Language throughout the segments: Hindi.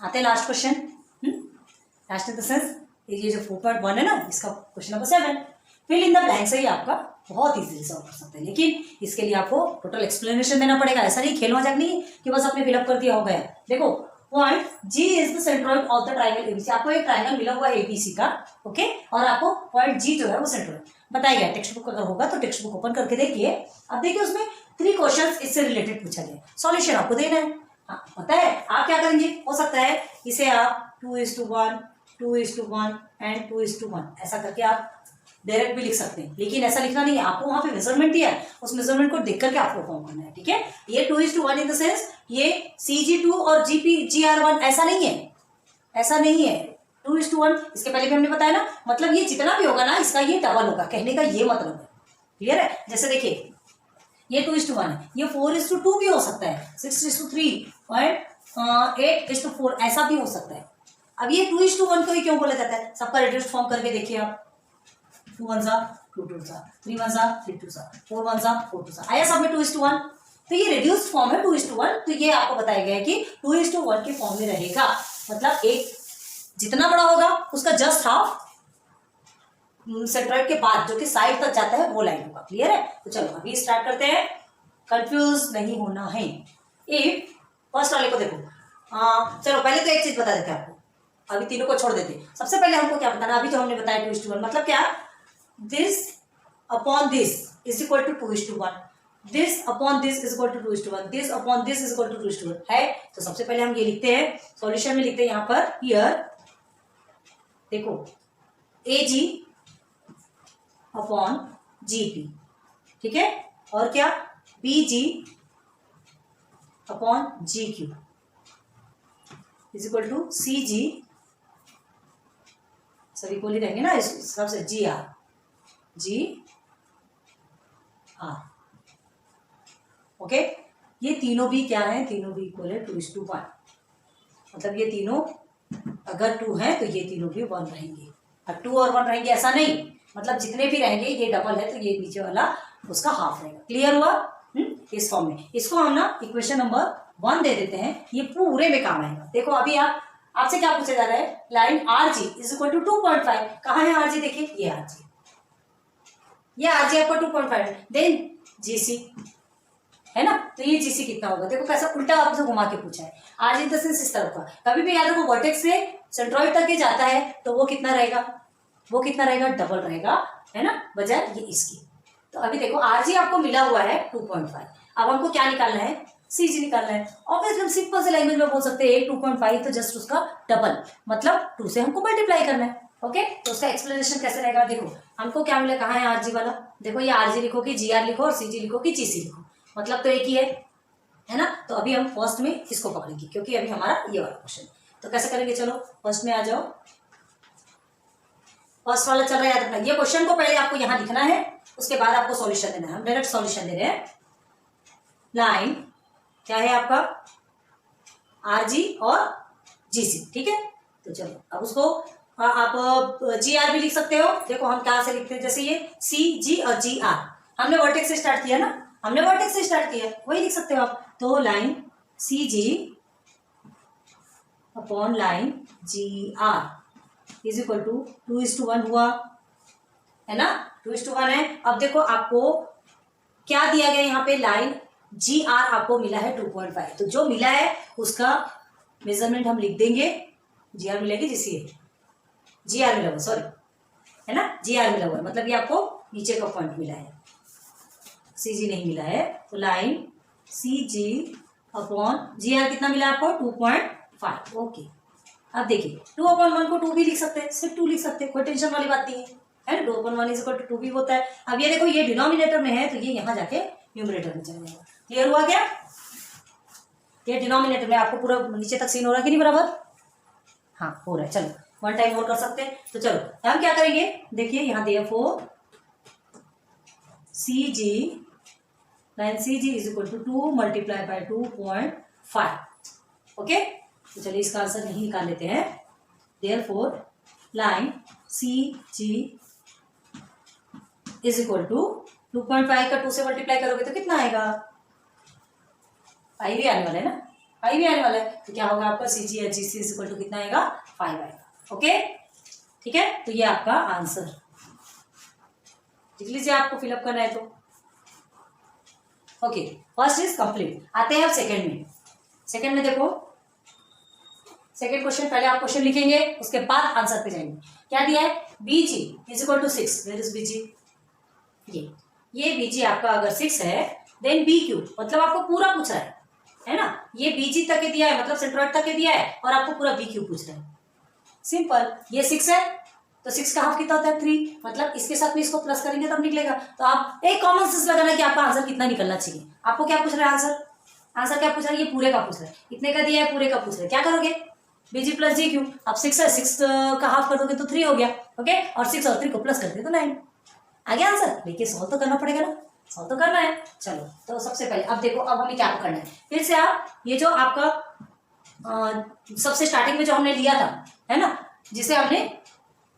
आते हैं last question. Last in the sense ये जो 4.1 है ना, इसका question number 7, fill in the blank से ही आपका बहुत इजीली सॉल्व कर सकते हैं, लेकिन इसके लिए आपको टोटल एक्सप्लेनेशन देना पड़ेगा। ऐसा नहीं खेल मजाक नहीं कि बस आपने फिलअप कर दिया हो गया। देखो point G is the centroid of the triangle ABC, आपको एक ट्राइंगल मिला हुआ है एबीसी का, ओके, और आपको पॉइंट जी जो है वो सेंट्रोइड बताया गया। टेक्स्ट बुक अगर होगा तो टेक्स्ट बुक ओपन करके देखिए। अब देखिए उसमें 3 क्वेश्चन इससे रिलेटेड पूछा गया, सॉल्यूशन आपको देना है। हाँ पता है आप क्या करेंगे, हो सकता है इसे आप 2:1, 2:1 एंड 2:1 ऐसा करके आप डायरेक्ट भी लिख सकते हैं, लेकिन ऐसा लिखना नहीं है, आपको वहां पे मेजरमेंट दिया है, उस मेजरमेंट को देख करके आपको फॉर्म करना है, ठीक है। ये 2:1 इन द सेंस ये CG2 और GR1 ऐसा नहीं है, ऐसा नहीं है। 2:1 इसके पहले भी हमने बताया ना, मतलब ये जितना भी होगा ना इसका ये डबल होगा, कहने का ये मतलब है, क्लियर है। जैसे देखिए ये 2:1 है, ये 4:2 भी हो सकता है, 6:3 और 8:4 ऐसा भी हो सकता है। अब ये 2:1 को ही क्यों बोला जाता है, सबका रिड्यूस्ड फॉर्म करके देखिए आप, 2 1 2 2 3 1 3 2 4 1 4 2 आया सब में 2:1, तो ये रिड्यूस्ड फॉर्म है 2:1, तो ये आपको बताया गया है कि 2:1 के फॉर्म में रहेगा, मतलब एक जितना बड़ा होगा उसका जस्ट हाफ सेंट्रोइड के बाद जो कि साइड तक जाता है वो लाइन होगा, क्लियर है। तो चलो अभी स्टार्ट करते हैं, कंफ्यूज नहीं होना है। इफ फर्स्ट वाले को देखो, चलो पहले तो एक चीज बता देते हैं आपको, अभी तीनों को छोड़ देते हैं। सबसे पहले हमको क्या बताना, अभी जो हमने बताया 2:1 मतलब क्या, this upon this is equal to 2:1, this upon this is equal to 2:1, this upon this is equal to 2:1 है। तो सबसे पहले हम ये लिखते हैं, सॉल्यूशन में लिखते हैं यहाँ पर, हियर देखो AG अपॉन GP, ठीक है, और क्या BG upon GQ is equal to CG, सभी को ही रहेंगे ना सबसे, GR ओके। ये तीनों भी क्या है, तीनों भी इक्वल है 2:1, मतलब ये तीनों अगर 2 है तो ये तीनों भी 1 रहेंगे, अब 2 और 1 रहेंगे ऐसा नहीं, मतलब जितने भी रहेंगे ये डबल है तो ये नीचे वाला उसका हाफ रहेगा, क्लियर हुआ। इस फॉर्म में इसको हम ना इक्वेशन नंबर 1 दे देते हैं, ये पूरे में काम आएगा। देखो अभी आपसे क्या पूछा जा रहा है, line RG is equal to 2.5, कहाँ है RG, देखिए ये RG, ये RG आपका 2.5, देन GC है ना, तो ये GC कितना होगा, देखो कैसा उल्टा आपसे घुमा के पूछा है। RG इन द सेंस इस तरफ का, कभी भी याद रखो वर्टेक्स से सेंट्रोइड तक के जाता है तो वो कितना रहेगा, वो कितना रहेगा, डबल रहेगा, है ना, बजाय ये इसकी। तो अभी देखो RG आपको मिला हुआ है 2.5, अब हमको क्या निकालना है, CG निकालना है। ऑब्वियसली हम सिंपल से लैंग्वेज में बोल सकते हैं 2.5 तो जस्ट उसका डबल, मतलब 2 से हमको मल्टीप्लाई करना है, ओके। तो उसका एक्सप्लेनेशन कैसे रहेगा, देखो हमको क्या मिला, कहाँ है RG वाला, देखो ये RG लिखो कि GR लिखो और CG लिखो कि GC लिखो, मतलब तो एक ही है ना। तो अभी हम फर्स्ट में इसको पकड़ेंगे क्योंकि अभी हमारा ये वाला क्वेश्चन, तो कैसे करेंगे, चलो फर्स्ट में आ जाओ, फर्स्ट वाला चल रहा है, याद रखना ये क्वेश्चन को पहले आपको यहां लिखना है, उसके बाद आपको सॉल्यूशन देना है। हम डायरेक्ट सॉल्यूशन दे रहे हैं, लाइन क्या है आपका RG और GC, ठीक है। तो चलो अब उसको आप GR भी लिख सकते हो, देखो हम कहां से लिखते हैं, जैसे ये CG और GR हमने वर्टेक्स से स्टार्ट किया ना, हमने वर्टेक्स से स्टार्ट किया, वही लिख सकते हो आप। तो line CG upon line GR is equal to 2:1 हुआ, है ना, 2:1 है। अब देखो आपको क्या दिया गया यहाँ पे, लाइन GR आपको मिला है 2.5, तो जो मिला है उसका मेजरमेंट हम लिख देंगे, GR मिलेगी जिससे GR मिला हुआ, सॉरी है ना, GR मिला हुआ है, मतलब ये आपको नीचे का पॉइंट मिला है, CG नहीं मिला है। तो लाइन CG अपॉन GR कितना मिला आपको 2.5, ओके। अब देखिए 2/1 को 2 भी लिख सकते हैं, सिर्फ 2 लिख सकते हैं, कोई टेंशन वाली बात नहीं है ना, 2/1 इज इक्वल टू 2 भी होता है। अब ये देखो ये डिनोमिनेटर में है तो ये यहाँ जाके न्यूमरेटर में चला जाएगा, क्लियर हुआ क्या, ये डिनोमिनेटर में आपको पूरा नीचे तक सीन हो रहा है कि नहीं बराबर, हाँ हो रहा है। चलो 1 टाइम और कर सकते हैं, तो चलो हम क्या करेंगे, देखिए यहाँ therefore CG line CG is equal to 2 multiply by 2.5, okay. तो चलिए इसका आंसर नहीं निकाल लेते हैं, therefore line CG is equal to 2.5 का 2 से मल्टीप्लाई करोगे तो कितना आएगा, 5 ही आने वाला है ना, 5 ही आने वाला है, तो क्या होगा आपका C G H G C is equal to कितना आएगा 5 आएगा। ओके ठीक है, तो ये आपका आंसर लिख लीजिए, आपको फिलअप करना है तो। Okay first is complete. आते हैं अब सेकंड में। सेकंड में देखो, सेकंड क्वेश्चन, पहले आप क्वेश्चन लिखेंगे उसके बाद आंसर पे जाएंगे। क्या दिया है, B G is equal to 6, where is B G, ये बी जी आपका अगर 6 है देन बी क्यू, मतलब आपको पूरा पूछ रहा है ना, ये बी जी तक के दिया है मतलब सेंट्रॉइड तक के दिया है और आपको पूरा बी क्यू पूछ रहा है। सिंपल, ये 6 है तो 6 का हाफ कितना होता है 3, मतलब इसके साथ में इसको प्लस करेंगे तब निकलेगा। तो आप एक कॉमन सेंस लगाना है कि आपका आंसर कितना निकलना चाहिए। आपको क्या पूछ रहा है आंसर, आंसर क्या पूछ रहा है, ये पूरे का पूछ रहा है, इतने का दिया है पूरे का पूछ रहा है, क्या करोगे बीजी प्लस जी क्यू, अब 6 है 6 का हाफ कर दोगे तो 3 हो गया। ओके, और 6 और 3 को प्लस करते तो 9 आ गया आंसर। लेकिन सॉल्व तो करना पड़ेगा ना, सॉल्व तो करना है। चलो तो सबसे पहले अब देखो, अब हमें क्या करना है, फिर से आप ये जो आपका सबसे स्टार्टिंग में जो हमने लिया था है ना, जिसे हमने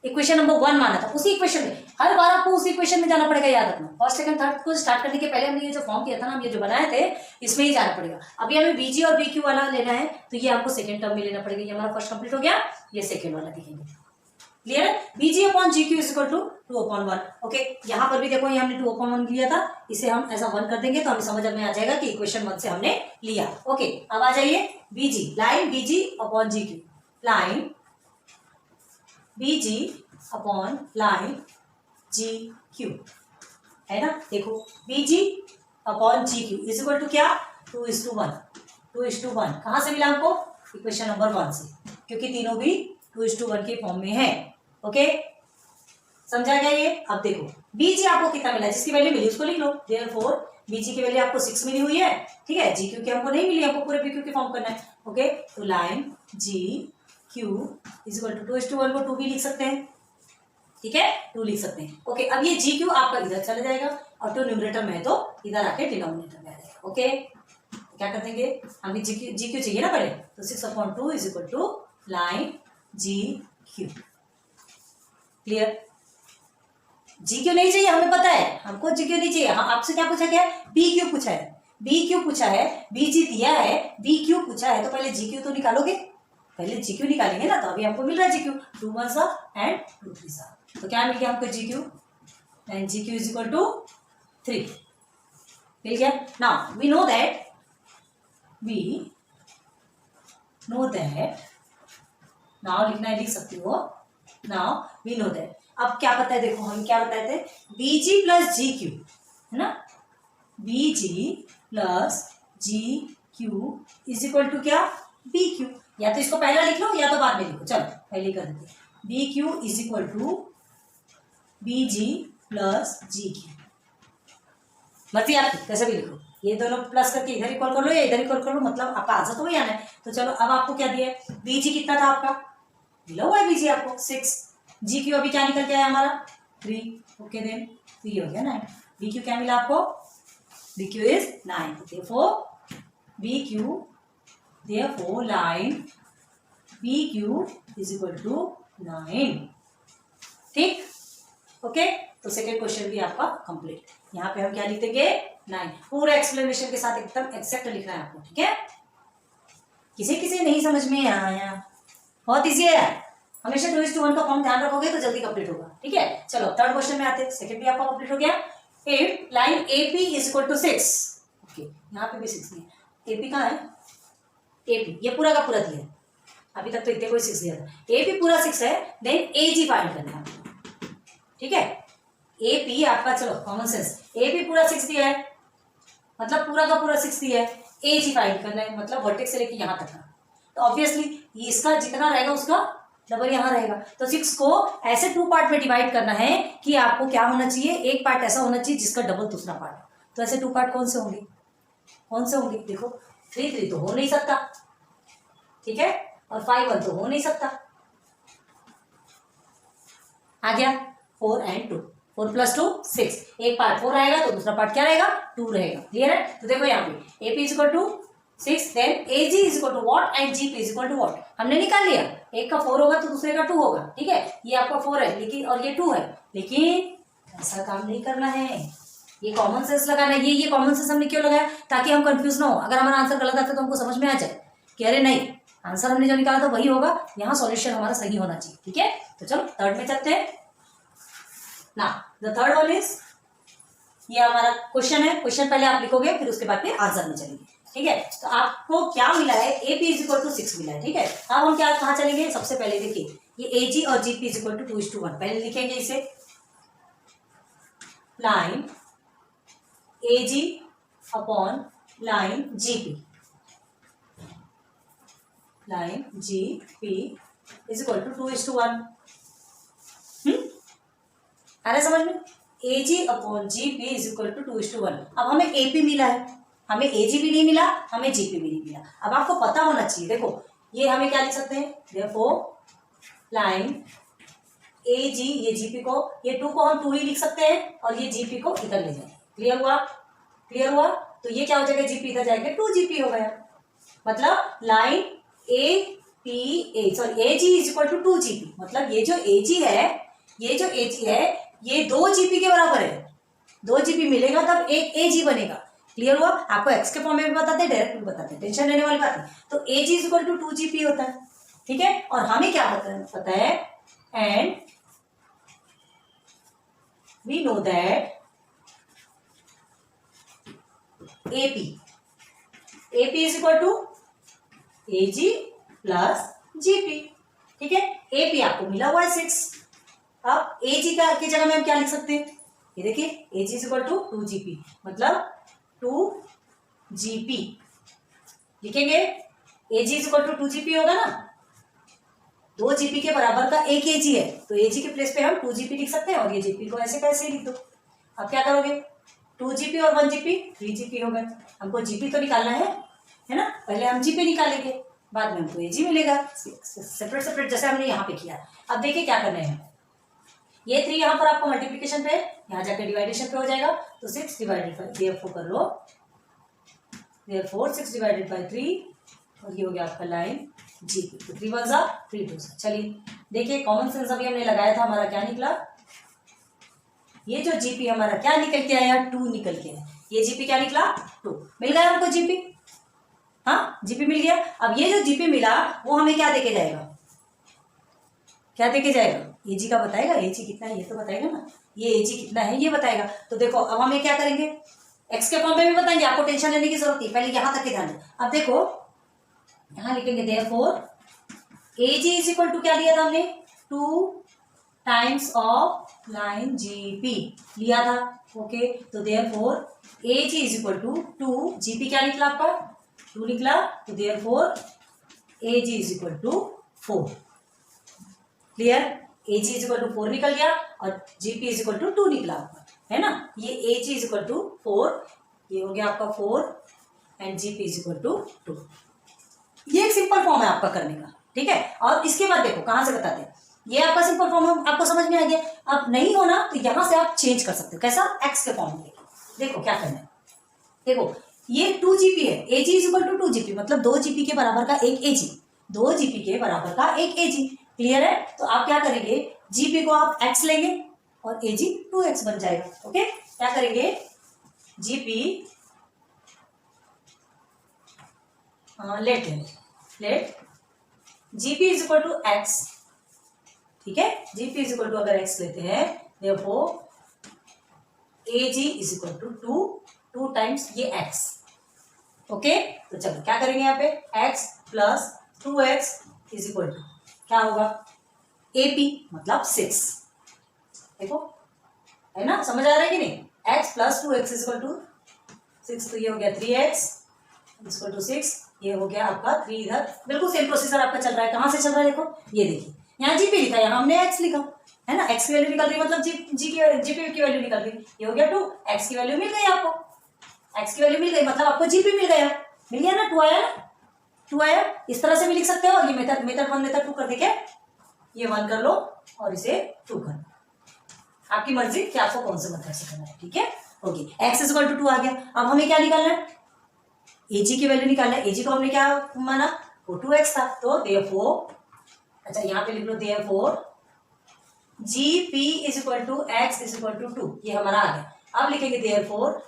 इक्वेशन नंबर 1 माना था, उसी इक्वेशन में हर बार आपको उसी इक्वेशन में जाना पड़ेगा, याद रखना। फर्स्ट सेकंड थर्ड को स्टार्ट करने के पहले हमने ये जो फॉर्म किया था ना, हम ये जो बनाए थे इसमें ही जाना पड़ेगा। अभी हमें बीजी और बीक्यू वाला लेना है तो ये आपको सेकंड टर्म में लेना पड़ेगा। ये हमारा फर्स्ट कंप्लीट हो गया, ये सेकंड वाला देखेंगे। क्लियर है, B G upon G Q is equal to 2/1। Okay, यहाँ पर भी देखो ये हमने 2/1 लिया था, इसे हम ऐसा 1 कर देंगे तो हमें समझ में आ जाएगा कि इक्वेशन 1 से हमने लिया। ओके, अब आ जाइए B G, line B G upon G Q, line B G upon line G Q है ना। देखो B G upon G Q is equal to क्या, 2:1, 2:1 कहाँ से मिला हमको, इक्वेशन नंबर 1 से, क्योंकि तीनों भी 2:1 के फॉर्म में है। ओके, समझा गया ये। अब देखो बीजी आपको कितना मिला, जिसकी वैल्यू मिली उसको लिख लो। देयरफॉर बीजी की वैल्यू आपको 6 मिली हुई है, ठीक है, जी क्यू की हमको नहीं मिली, हमको पूरे पी क्यू के फॉर्म करना है। ओके, तो line G Q is equal to 2:1 को 2 भी लिख सकते हैं, ठीक है, 2 लिख सकते हैं। ओके, अब ये जी क्यू आपका इधर चला जाएगा और 2 न्यूमरेटर में है तो इधर आके डिनोमिनेटर में आ जाएगा। ओके, क्या कर देंगे, हमें जी क्यू चाहिए ना पहले, तो 6/2 is equal to line G Q. Clear, G Q नहीं चाहिए, हमें पता है हमको जी क्यू नहीं चाहिए। हाँ, आपसे क्या पूछा गया है, बी क्यू पूछा है, बी क्यू पूछा है, बी जी दिया है, बी क्यू पूछा है, तो पहले जी क्यू तो निकालोगे, पहले जी क्यू निकालेंगे ना। तो अभी हमको मिल रहा है जी क्यू, 2 1 एंड 2 3, तो क्या मिल गया हमको G Q, and G Q is equal to 3 मिल गया। Now we know that now लिखना है, लिख सकती हो, नाउ वी नो दैट। अब क्या पता है, देखो हम क्या बताए थे, बीजी प्लस जी क्यू है ना, B G plus G Q is equal to क्या, बी क्यू। या तो इसको पहला लिख लो या तो बाद में लिखो, चलो पहले कर देते हैं। B Q is equal to B G plus G Q, मर्जी आपकी कैसे भी लिखो, ये दोनों प्लस करके इधर इक्वल कर लो या इधर इक्वल कर लो, मतलब आपका आंसर तो वही आना है। तो चलो अब आपको क्या दिया है, बी जी कितना था आपका, मिला हुआ है बी जी आपको 6, जी क्यू अभी क्या निकल के आया हमारा 3। ओके देन 3 हो गया 9, बी क्यू क्या मिला आपको, B Q is 9, therefore B Q, therefore line B Q is equal to 9। ठीक, ओके, तो सेकेंड क्वेश्चन भी आपका कंप्लीट। यहाँ पे हम क्या लिख देंगे 9, पूरा एक्सप्लेनेशन के साथ एकदम एक्सेक्ट लिखना है आपको, ठीक है। किसी किसी नहीं समझ में आया, बहुत इजी है, हमेशा 2:1 का फॉर्म ध्यान रखोगे तो जल्दी कंप्लीट होगा, ठीक है। चलो थर्ड क्वेश्चन में आते हैं, सेकंड भी आपका कंप्लीट हो गया। If line AP is equal to 6, okay, यहाँ पे भी 6 नहीं है, एपी कहाँ है, एपी ये पूरा का पूरा दिया है, अभी तक तो इतने कोई 6 दिया था, एपी पूरा 6 है, देन एजी फाइंड करना है, ठीक है। एपी आपका, चलो कॉमन सेंस, एपी पूरा 6 दिया है मतलब पूरा का पूरा 6 दिया है, एजी फाइंड करना है मतलब वर्टेक्स से लेके यहाँ तक का, तो ऑब्वियसली इसका जितना रहेगा उसका डबल यहाँ रहेगा। तो 6 को ऐसे 2 पार्ट में डिवाइड करना है कि आपको क्या होना चाहिए, एक पार्ट ऐसा होना चाहिए जिसका डबल दूसरा पार्ट है। तो ऐसे 2 पार्ट कौन से होंगे, कौन से होंगे, देखो 3 3 तो हो नहीं सकता, ठीक है, और 5 1 तो हो नहीं सकता, आ गया 4 and 2, 4 + 2 6, एक पार्ट 4 रहेगा तो दूसरा पार्ट क्या रहेगा 2 रहेगा। क्लियर है, तो देखो यहाँ पे AP is equal to 6, then AG is equal to what and GP is equal to what, हमने निकाल लिया, एक का 4 होगा तो दूसरे का 2 होगा, ठीक है, ये आपका 4 है लेकिन और ये 2 है, लेकिन ऐसा काम नहीं करना है, ये कॉमन सेंस लगाना है। ये कॉमन सेंस हमने क्यों लगाया, ताकि हम कंफ्यूज ना हो, अगर हमारा आंसर गलत आता है तो हमको समझ में आ जाए। कह रहे नहीं, आंसर हमने जो निकाला था वही होगा, यहाँ सॉल्यूशन हमारा सही होना चाहिए। ठीक है, तो चलो थर्ड में चलते हैं ना। द थर्ड वन इज, ये हमारा क्वेश्चन है, क्वेश्चन पहले आप लिखोगे फिर उसके बाद फिर आंसर में चलेंगे। ठीक है, तो आपको क्या मिला है, AP इज इक्वल टू 6 मिला है। ठीक है, अब हम क्या कहाँ चलेंगे, सबसे पहले देखिए ये AG और GP इज इक्वल टू 2:1, पहले लिखेंगे इसे, line AG upon line GP, line GP is equal to 2:1। आ रहा है समझ में, AG upon GP is equal to 2:1। अब हमें AP मिला है, हमें AG भी नहीं मिला, हमें GP भी नहीं मिला। अब आपको पता होना चाहिए, देखो ये हमें क्या लिख सकते हैं, देखो लाइन AG, ये GP को, ये 2 को हम 2 ही लिख सकते हैं और ये GP को इधर ले जाएंगे। क्लियर हुआ, क्लियर हुआ, तो ये क्या हो जाएगा, GP इधर जाएगा, 2GP हो गया। मतलब line AG is equal to 2GP, मतलब ये जो AG है, ये जो AG है ये 2GP के बराबर है। 2GP मिलेगा तब एक AG बनेगा। क्लियर हुआ, आपको एक्स के फॉर्म में भी बताते हैं, डायरेक्ट भी बताते हैं, टेंशन लेने वाली बात नहीं। तो AG is equal to 2GP होता है। ठीक है, और हमें क्या पता है, and we know that AP is equal to AG plus GP। ठीक है, AP आपको मिला हुआ है 6। अब AG का की जगह में हम क्या लिख सकते हैं, ये देखिए AG is equal to 2GP, मतलब 2GP लिखेंगे। AG is equal to 2GP होगा ना, 2GP के बराबर का एक AG है, तो AG के प्लेस पे हम 2GP लिख सकते हैं और ये GP को ऐसे कैसे लिख दो। अब क्या करोगे, 2GP और 1GP 3GP हो गए। हमको GP तो निकालना है ना, पहले हम GP निकालेंगे, बाद में हमको AG मिलेगा सेपरेट सेपरेट, जैसे हमने यहाँ पे किया। अब देखिए क्या करना है, ये 3 यहाँ पर आपको मल्टीप्लीकेशन पे, यहाँ जाकर डिवाइडेशन पे हो जाएगा, तो 6 डिवाइडेड बाई, देयरफॉर कर लो, देयरफॉर 6 डिवाइडेड बाई 3, और ये हो गया आपका लाइन GP। तो 3 1 जा 3 2 जा। चलिए देखिए, कॉमन सेंस अभी हमने लगाया था, हमारा क्या निकला, ये जो GP हमारा क्या निकल के आया, 2 निकल के आया। ये GP क्या निकला, 2 मिल गया हमको GP। हाँ, GP मिल गया। अब ये जो GP मिला वो हमें क्या देके जाएगा, क्या देके जाएगा, AG का बताएगा, AG कितना है ये तो बताएगा ना, ये AG कितना है ये बताएगा। तो देखो अब हमें क्या करेंगे, एक्स के फॉर्म में भी बताएंगे, आपको टेंशन लेने की जरूरत नहीं, पहले यहाँ तक के ध्यान दो। अब देखो यहाँ लिखेंगे, therefore AG is equal to क्या लिया था हमने, 2 टाइम्स ऑफ लाइन GP लिया था। ओके, तो therefore AG is equal to 2, GP क्या निकला आपका, 2 निकला, तो therefore AG is equal to 4। Clear, AG is equal to 4 निकल गया और GP इज इक्वल टू 2 निकला आपका, है ना। ये AG इज इक्वल टू 4, ये हो गया आपका 4 and GP is equal to 2। ये एक सिंपल फॉर्म है आपका करने का। ठीक है, और इसके बाद देखो कहां से बताते हैं, ये आपका सिंपल फॉर्म आपको समझ में आ गया। अब नहीं होना तो यहां से आप चेंज कर सकते हो, कैसा, एक्स के फॉर्म में। देखो क्या करना है, देखो ये 2GP है, AG is equal to 2GP, मतलब 2GP के बराबर का एक AG, 2GP के बराबर का एक AG। क्लियर है, तो आप क्या करेंगे, GP को आप x लेंगे और AG 2x बन जाएगा। ओके, क्या करेंगे, GP let GP is equal to x। ठीक है, GP इज इक्वल टू अगर x लेते हैं, देखो AG is equal to 2 times ये x। ओके, तो चलो क्या करेंगे, यहाँ पे x plus 2x is equal to क्या होगा, AP मतलब 6। देखो है ना, समझ आ रहा है कि नहीं, x plus 2x is equal to 6, तो ये हो गया 3x इज इक्वल टू 6, ये हो गया आपका 3 इधर। बिल्कुल सेम प्रोसीजर आपका चल रहा है, कहाँ से चल रहा है, देखो ये देखिए यहाँ GP लिखा है, यहाँ हमने x लिखा है ना, x की वैल्यू निकल रही मतलब GP की वैल्यू निकल रही, ये हो गया 2, x की वैल्यू मिल गई आपको, x की वैल्यू मिल गई मतलब आपको GP मिल गया ना, 2 आया ना, 2 आया। इस तरह से भी लिख सकते हो, और ये मेथड 1 मेथड 2 कर देखे, ये 1 कर लो और इसे 2 कर लो, आपकी मर्जी कि आपको कौन से मेथड से करना है। ठीक है, okay, x is equal to 2 आ गया। अब हमें क्या निकालना है, AG की वैल्यू निकालना है। AG को हमने क्या माना, वो 2x था, तो देयरफॉर, अच्छा यहाँ पे लिख लो, therefore GP is equal to x is equal to 2, ये हमारा आ गया। अब लिखेंगे therefore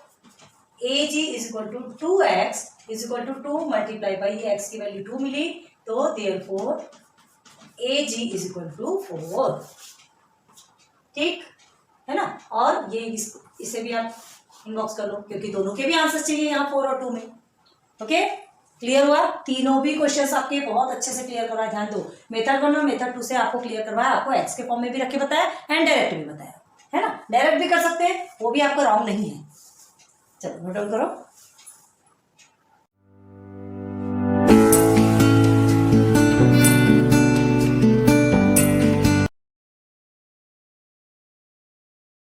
AG is equal to 2x is equal to 2 multiply by x की वैल्यू 2 मिली, तो therefore AG is equal to 4। ठीक है ना। और ये इसे भी आप इनबॉक्स कर लो, क्योंकि दोनों के भी आंसर चाहिए यहाँ 4 और 2 में। ओके, क्लियर हुआ? तीनों भी क्वेश्चंस आपके बहुत अच्छे से क्लियर करवाए। ध्यान दो, मेथड 1 और मेथड 2 से आपको क्लियर करवाया, आपको एक्स के फॉर्म में भी रख के बताया एंड डायरेक्ट भी बताया, है ना। डायरेक्ट भी कर सकते हैं, वो भी आपका रॉन्ग नहीं है। चलो नोट डाउन करो।